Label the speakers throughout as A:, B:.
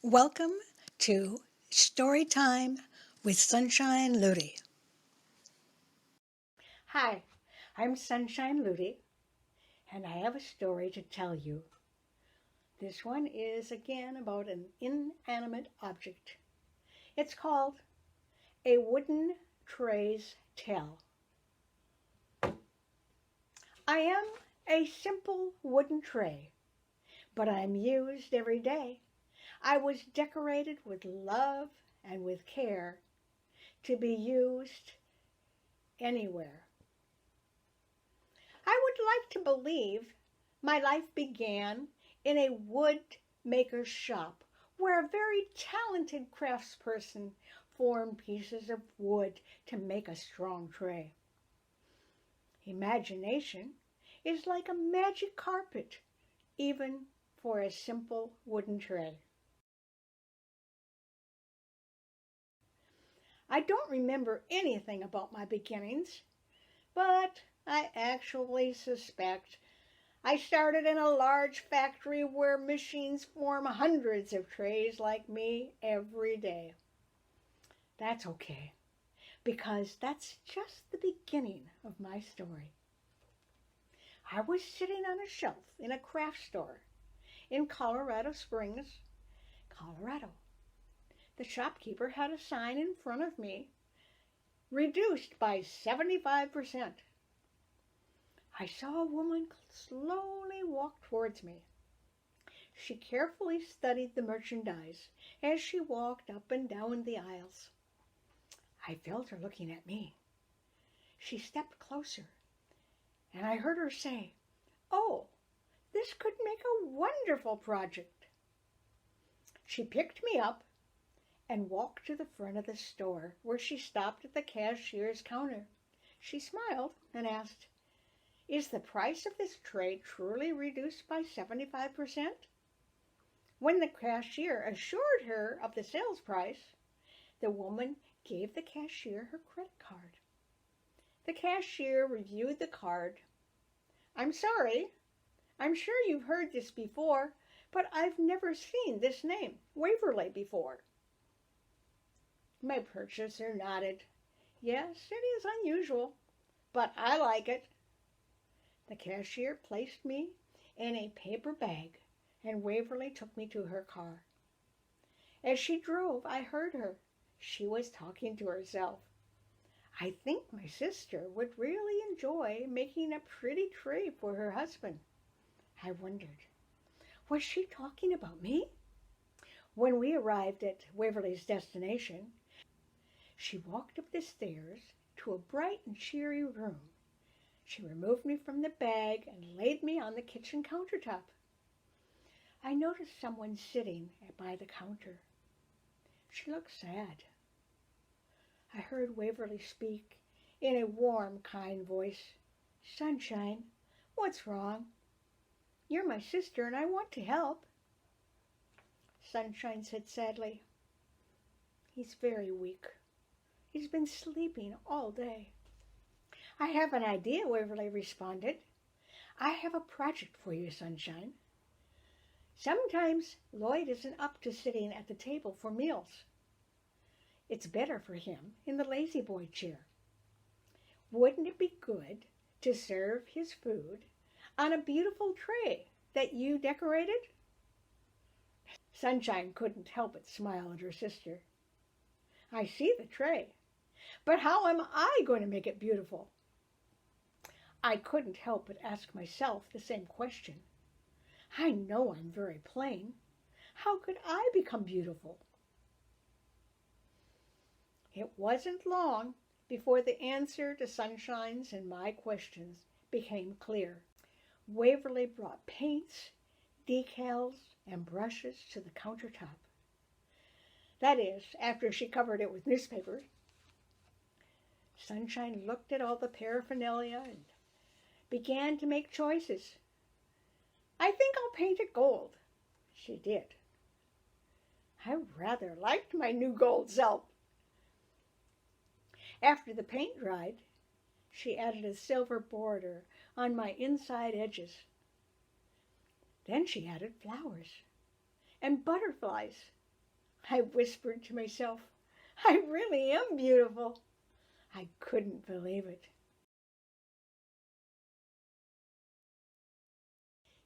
A: Welcome to Story Time with Sunshine Lutey. Hi, I'm Sunshine Lutey, and I have a story to tell you. This one is again about an inanimate object. It's called A Wooden Tray's Tale. I am a simple wooden tray, but I'm used every day. I was decorated with love and with care to be used anywhere. I would like to believe my life began in a wood maker's shop where a very talented craftsperson formed pieces of wood to make a strong tray. Imagination is like a magic carpet, even for a simple wooden tray. I don't remember anything about my beginnings, but I actually suspect I started in a large factory where machines form hundreds of trays like me every day. That's okay, because that's just the beginning of my story. I was sitting on a shelf in a craft store in Colorado Springs, Colorado. The shopkeeper had a sign in front of me, reduced by 75%. I saw a woman slowly walk towards me. She carefully studied the merchandise as she walked up and down the aisles. I felt her looking at me. She stepped closer, and I heard her say, "Oh, this could make a wonderful project." She picked me up and walked to the front of the store, where she stopped at the cashier's counter. She smiled and asked, "Is the price of this tray truly reduced by 75%? When the cashier assured her of the sales price, the woman gave the cashier her credit card. The cashier reviewed the card. "I'm sorry, I'm sure you've heard this before, but I've never seen this name, Waverly, before." My purchaser nodded. "Yes, it is unusual, but I like it." The cashier placed me in a paper bag, and Waverly took me to her car. As she drove, I heard her. She was talking to herself. "I think my sister would really enjoy making a pretty tray for her husband." I wondered, was she talking about me? When we arrived at Waverly's destination, she walked up the stairs to a bright and cheery room. She removed me from the bag and laid me on the kitchen countertop. I noticed someone sitting by the counter. She looked sad. I heard Waverly speak in a warm, kind voice. "Sunshine, what's wrong? You're my sister and I want to help." Sunshine said sadly, "He's very weak. He's been sleeping all day." "I have an idea," Waverly responded. "I have a project for you, Sunshine. Sometimes Lloyd isn't up to sitting at the table for meals. It's better for him in the lazy boy chair. Wouldn't it be good to serve his food on a beautiful tray that you decorated?" Sunshine couldn't help but smile at her sister. "I see the tray, but how am I going to make it beautiful?" I couldn't help but ask myself the same question. I know I'm very plain. How could I become beautiful? It wasn't long before the answer to Sunshine's and my questions became clear. Waverly brought paints, decals, and brushes to the countertop. That is, after she covered it with newspapers. Sunshine looked at all the paraphernalia and began to make choices. "I think I'll paint it gold." She did. I rather liked my new gold self. After the paint dried, she added a silver border on my inside edges. Then she added flowers and butterflies I whispered to myself. I really am beautiful. I couldn't believe it.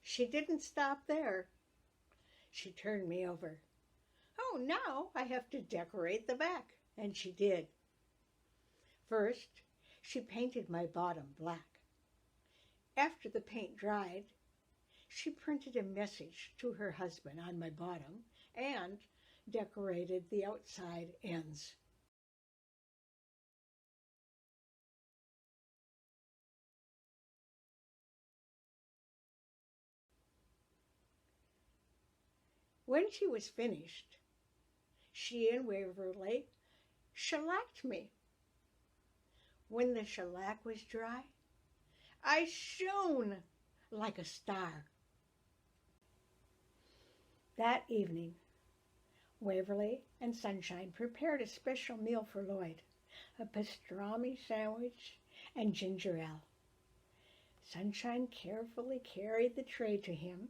A: She didn't stop there. She turned me over. Oh, now I have to decorate the back. And she did. First, she painted my bottom black. After the paint dried, she printed a message to her husband on my bottom and decorated the outside ends. When she was finished, she and Waverly shellacked me. When the shellac was dry, I shone like a star. That evening, Waverly and Sunshine prepared a special meal for Lloyd, a pastrami sandwich and ginger ale. Sunshine carefully carried the tray to him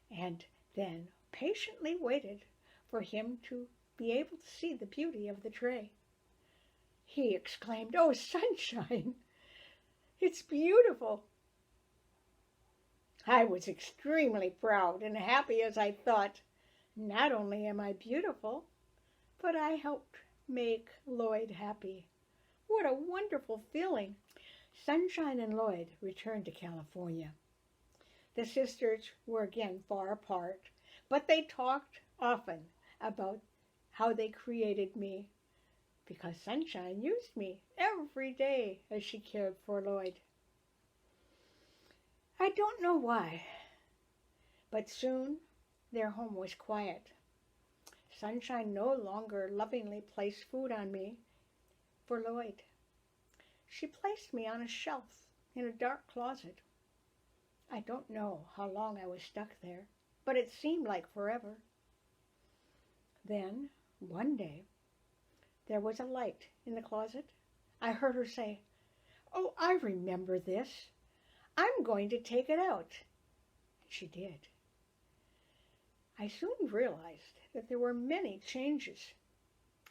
A: and then patiently waited for him to be able to see the beauty of the tray. He exclaimed, "Oh, Sunshine, it's beautiful." I was extremely proud and happy as I thought, not only am I beautiful, but I helped make Lloyd happy. What a wonderful feeling. Sunshine and Lloyd returned to California. The sisters were again far apart, but they talked often about how they created me, because Sunshine used me every day as she cared for Lloyd. I don't know why, but soon their home was quiet. Sunshine no longer lovingly placed food on me for Lloyd. She placed me on a shelf in a dark closet. I don't know how long I was stuck there, but it seemed like forever. Then, one day, there was a light in the closet. I heard her say, "Oh, I remember this. I'm going to take it out." She did. I soon realized that there were many changes.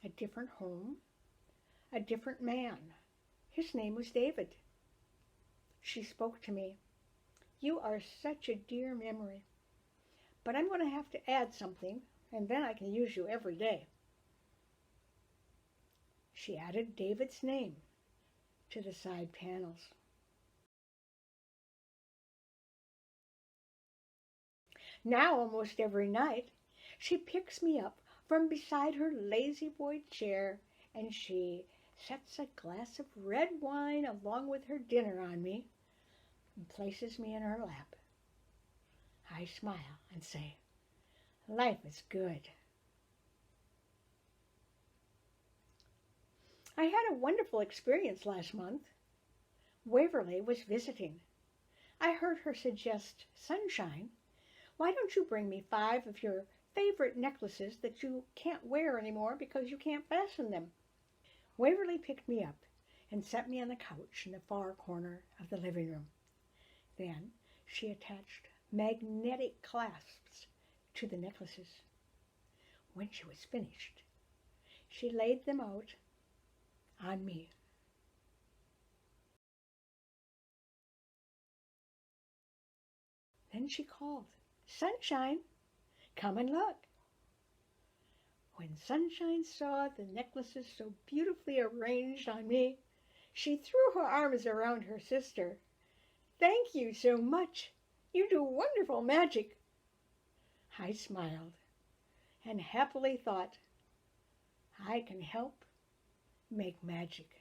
A: A different home, a different man. His name was David. She spoke to me. "You are such a dear memory, but I'm going to have to add something, and then I can use you every day." She added David's name to the side panels. Now, almost every night, she picks me up from beside her lazy boy chair, and she sets a glass of red wine along with her dinner on me and places me in her lap. I smile and say, "Life is good." I had a wonderful experience last month. Waverly was visiting. I heard her suggest, "Sunshine, why don't you bring me 5 of your favorite necklaces that you can't wear anymore because you can't fasten them?" Waverly picked me up and set me on the couch in the far corner of the living room. Then she attached magnetic clasps to the necklaces. When she was finished, she laid them out on me. Then she called, "Sunshine, come and look." When Sunshine saw the necklaces so beautifully arranged on me, she threw her arms around her sister. "Thank you so much. You do wonderful magic." I smiled and happily thought, I can help make magic.